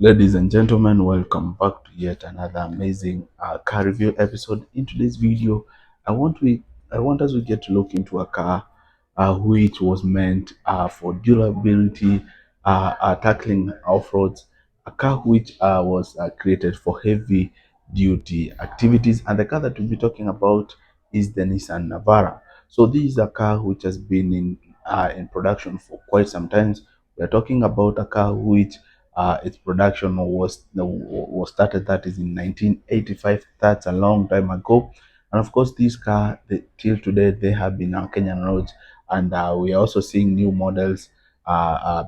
Ladies and gentlemen, welcome back to yet another amazing car review episode. In today's video, I want we I want us to get to look into a car which was meant for durability, tackling off-roads, a car which was created for heavy duty activities. And the car that we'll be talking about is the Nissan Navara. So this is a car which has been in production for quite some time. We are talking about a car which its production was started, that is in 1985. That's a long time ago. And of course, this car, till today, they have been on Kenyan roads, and we are also seeing new models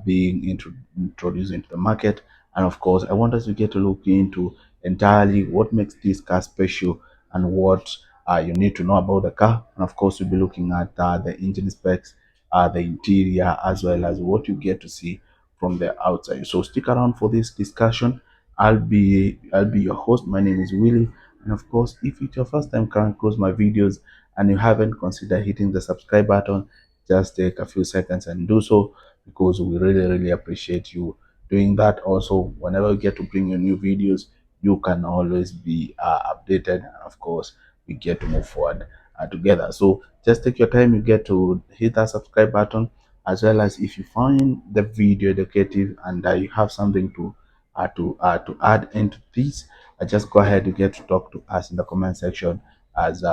being introduced into the market. And of course, I want us to get to look into entirely what makes this car special and what you need to know about the car. And of course, we'll be looking at the engine specs, the interior, as well as what you get to see from the outside. So stick around for this discussion. I'll be your host. My name is Willie, and of course, if it's your first time coming across my videos and you haven't considered hitting the subscribe button, just take a few seconds and do so, because we really appreciate you doing that. Also, whenever we get to bring you new videos, you can always be updated, and of course, we get to move forward together. So just take your time. You get to hit that subscribe button, as well as if you find the video educative and you have something to add into this, just go ahead and get to talk to us in the comment section, as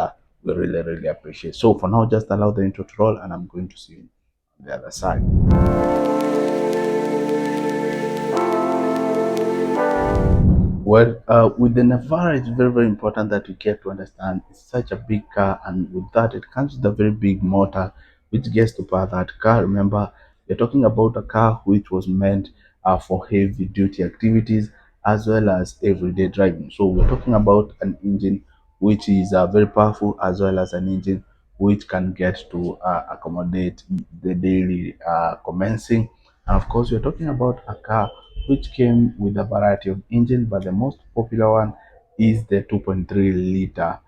we really appreciate. So for now, just allow the intro to roll, and I'm going to see you on the other side. Well, with the Navara, it's very important that you get to understand it's such a big car, and with that, it comes with a very big motor which gets to power that car. Remember, we're talking about a car which was meant for heavy duty activities as well as everyday driving. So, we're talking about an engine which is very powerful, as well as an engine which can get to accommodate the daily commencing. And of course, we're talking about a car which came with a variety of engine, but the most popular one is the 2.3 liter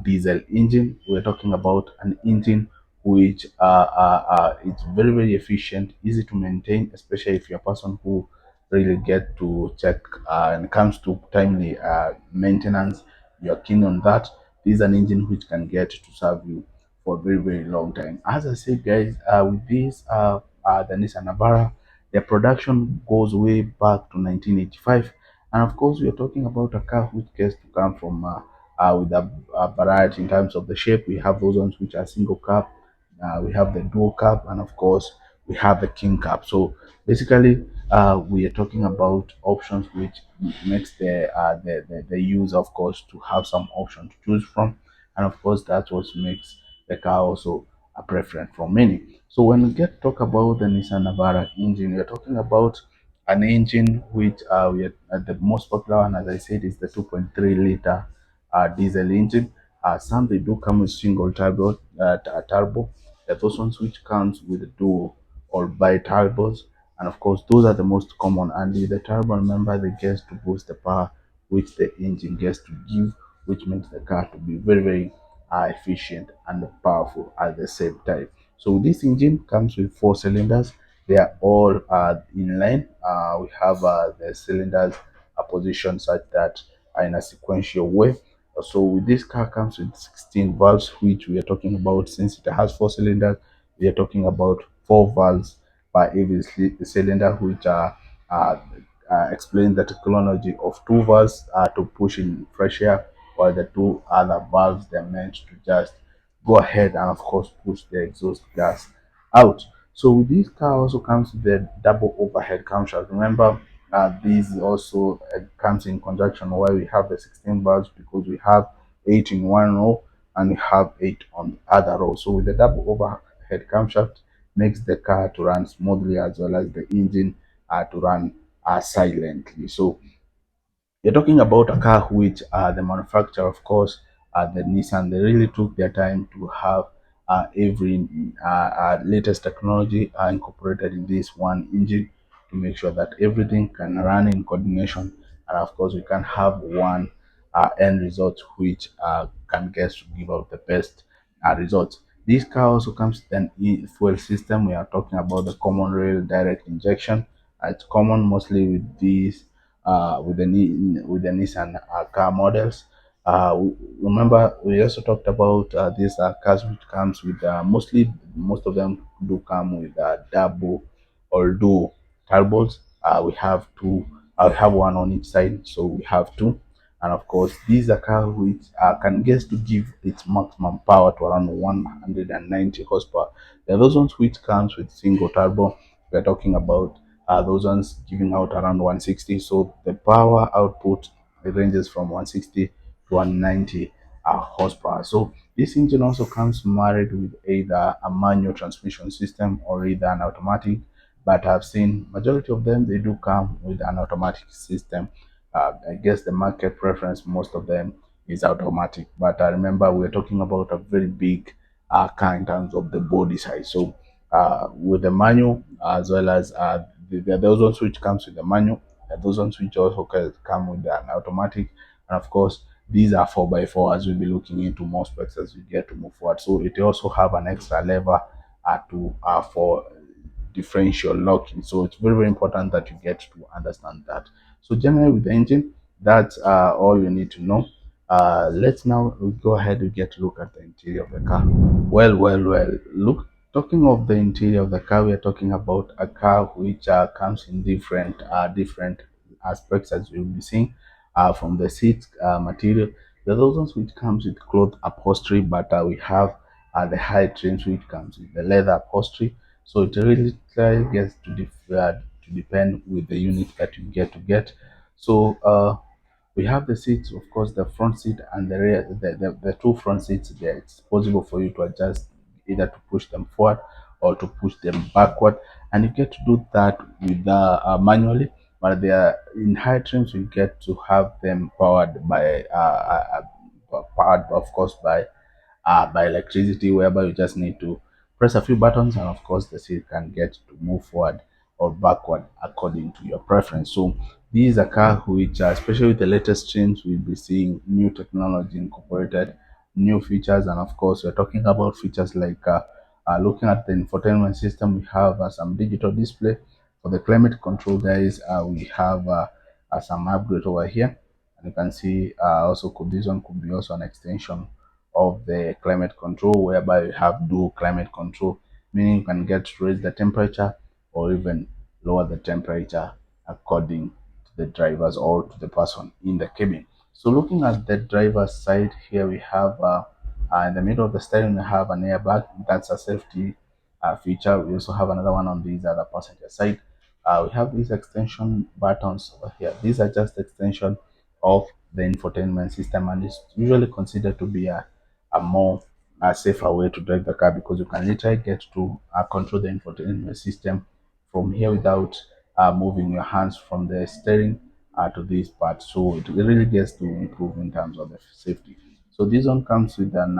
diesel engine. We're talking about an engine which it's very efficient, easy to maintain, especially if you're a person who really get to check when it comes to timely maintenance. You're keen on that. This is an engine which can get to serve you for a very long time. As I said, guys, with this the Nissan Navara, their production goes way back to 1985, and of course, we are talking about a car which gets to come from with a variety in terms of the shape. We have those ones which are single cab, we have the dual cab, and of course, we have the king cab. So basically, we are talking about options which makes the use, of course, to have some option to choose from, and of course, that's what makes the car also a preference for many. So when we get talk about the Nissan Navara engine, we're talking about an engine which we are, the most popular one, as I said, is the 2.3 liter diesel engine. Some they do come with single turbo. There are those ones which comes with dual or bi turbos, and of course those are the most common. And with the turbo, remember, they gets to boost the power which the engine gets to give, which makes the car to be very efficient and powerful at the same time. So this engine comes with four cylinders. They are all in line. We have the cylinders are positioned such that are in a sequential way. So with this car comes with 16 valves, which we are talking about. Since it has four cylinders, we are talking about four valves per every cylinder, which uh, explain the technology of two valves to push in fresh air, while the two other valves they're meant to just go ahead and of course push the exhaust gas out. So with this car also comes with the double overhead camshaft. Remember, this also comes in conjunction where we have the 16 valves, because we have 8 in one row and we have 8 on the other row. So with the double overhead camshaft, makes the car to run smoothly, as well as the engine to run silently. So you're talking about a car which the manufacturer, of course, the Nissan, they really took their time to have every latest technology incorporated in this one engine, to make sure that everything can run in coordination, and of course, we can have one end result which can get to give out the best results. This car also comes with an fuel system. We are talking about the common rail direct injection. It's common mostly with these with the Nissan car models. Remember, we also talked about these cars which comes with mostly most of them do come with double or dual turbos. We have two. I have one on each side, so we have two. And of course, these are cars which can get to give its maximum power to around 190 horsepower. There are those ones which comes with single turbo. We're talking about those ones giving out around 160. So the power output, it ranges from 160 to 190 horsepower. So this engine also comes married with either a manual transmission system or either an automatic. But I've seen majority of them, they do come with an automatic system. I guess the market preference, most of them is automatic. But I remember we're talking about a very big car in terms of the body size. So with the manual, as well as there are those ones which comes with the manual, there are those ones which also come with an automatic, and of course these are 4x4, as we'll be looking into more specs as we get to move forward. So it also have an extra lever to for differential locking. So it's very, very important that you get to understand that. So generally with the engine, that's all you need to know. Let's now go ahead and get to look at the interior of the car. Well. Look, talking of the interior of the car, we are talking about a car which comes in different aspects, as you'll be seeing from the seat material. There are those ones which comes with cloth upholstery, but we have the high trims which comes with the leather upholstery. So it really gets to depend with the unit that you get. So we have the seats, of course, the front seat and the rear, the two front seats there. It's possible for you to adjust either to push them forward or to push them backward, and you get to do that with manually. But they are in high trims, you get to have them powered, of course, by electricity, whereby you just need to press a few buttons, and of course the seat can get to move forward or backward according to your preference. So these are cars which, especially with the latest trends, we'll be seeing new technology incorporated, new features, and of course we're talking about features like looking at the infotainment system. We have some digital display for the climate control, guys. We have some upgrade over here, and you can see also this one could be also an extension of the climate control, whereby you have dual climate control, meaning you can get to raise the temperature or even lower the temperature according to the drivers or to the person in the cabin. So looking at the driver's side here, we have in the middle of the steering, we have an airbag. That's a safety feature. We also have another one on this other passenger side. We have these extension buttons over here. These are just extension of the infotainment system, and it's usually considered to be a more safer way to drive the car, because you can literally get to control the infotainment system from here without moving your hands from the steering to this part. So it really gets to improve in terms of the safety. So this one comes with an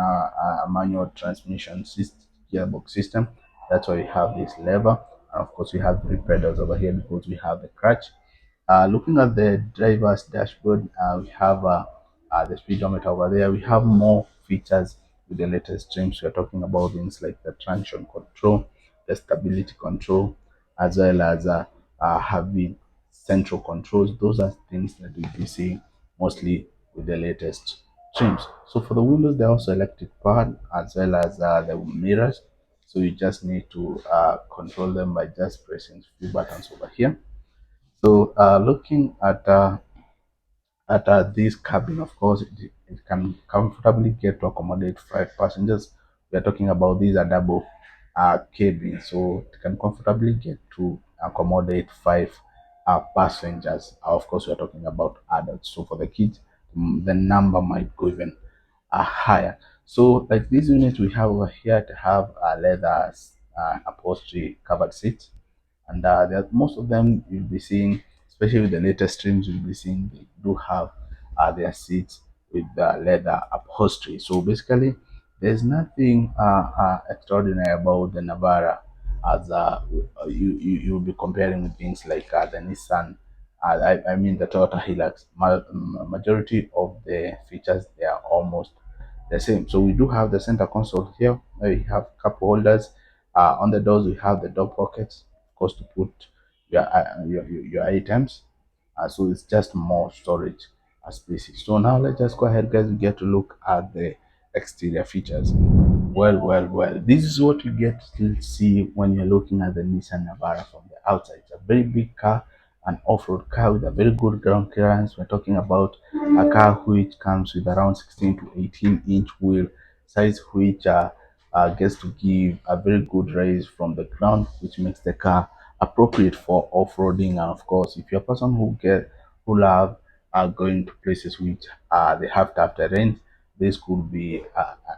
manual transmission gearbox system. That's why we have this lever. And of course, we have three pedals over here because we have the clutch. Looking at the driver's dashboard, we have the speedometer over there. We have more features with the latest trims. We are talking about things like the traction control, the stability control, as well as having central controls. Those are things that we'll be seeing mostly with the latest trims. So for the windows, they're also electric powered, as well as the mirrors. So you just need to control them by just pressing a few buttons over here. So looking at this cabin, of course, it can comfortably get to accommodate 5 passengers. We are talking about these are double cabins, so it can comfortably get to accommodate 5 passengers. Of course, we are talking about adults. So for the kids, the number might go even higher. So like this unit we have over here to have a leather upholstery covered seat, and most of them you'll be seeing, especially with the latest streams, you'll be seeing they do have their seats with the leather upholstery. So basically, there's nothing extraordinary about the Navara, as you'll be comparing with things like the Nissan. I mean the Toyota Hilux. Majority of the features, they are almost the same. So we do have the center console here. We have cup holders. On the doors, we have the door pockets, of course, to put your items. So it's just more storage spaces. So now let's just go ahead, guys, and get to look at the exterior features. Well. This is what you get to see when you're looking at the Nissan Navara from the outside. It's a very big car, an off-road car with a very good ground clearance. We're talking about a car which comes with around 16 to 18-inch wheel size, which gets to give a very good raise from the ground, which makes the car appropriate for off-roading. And of course, if you're a person who love going to places which they have tough terrain, this could be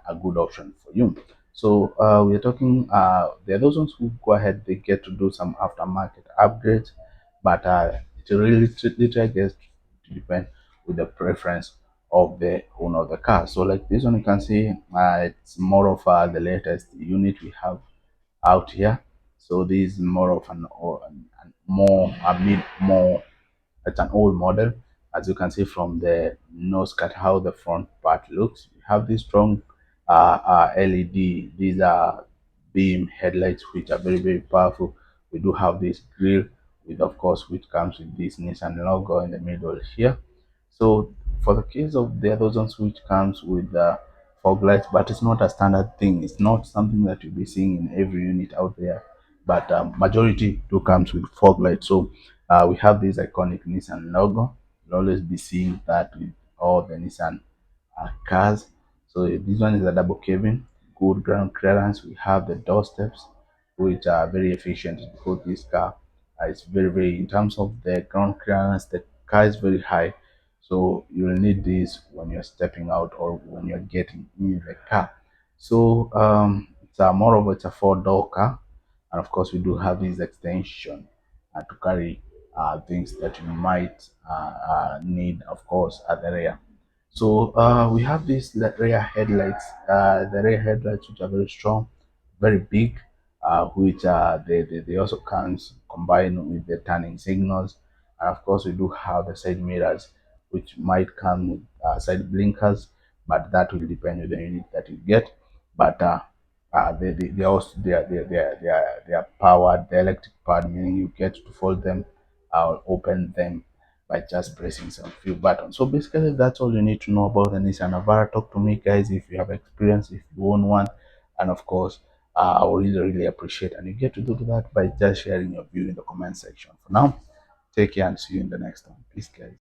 a good option for you. So we are talking. There are those ones who go ahead. They get to do some aftermarket upgrades, but it really literally gets to depend with the preference of the owner of the car. So like this one, you can see it's more of the latest unit we have out here. So this is more of an more a mid more it's an old model. As you can see from the nose cut, how the front part looks. We have this strong LED. These are beam headlights, which are very powerful. We do have this grille, with of course, which comes with this Nissan logo in the middle here. So for the case of the other ones, which comes with the fog lights, but it's not a standard thing. It's not something that you'll be seeing in every unit out there. But majority do comes with fog lights. So we have this iconic Nissan logo. You'll always be seeing that with all the Nissan cars. So this one is a double cabin, good ground clearance. We have the door steps, which are very efficient because this car is very, in terms of the ground clearance, the car is very high. So you will need this when you're stepping out or when you're getting in the car. So it's a more of it's a four-door car, and of course we do have this extension to carry things that you might need, of course, at the rear. So we have these rear headlights, the rear headlights which are very strong, very big, which they also can combine with the turning signals. And of course, we do have the side mirrors, which might come with side blinkers, but that will depend on the unit that you get. But they also they are powered, the electric powered, meaning you get to fold them or open them by just pressing some few buttons. So basically, that's all you need to know about the Nissan Navara. Talk to me, guys, if you have experience, if you own one, and of course, I would really appreciate. And you get to do that by just sharing your view in the comment section. For now, take care and see you in the next one. Peace, guys.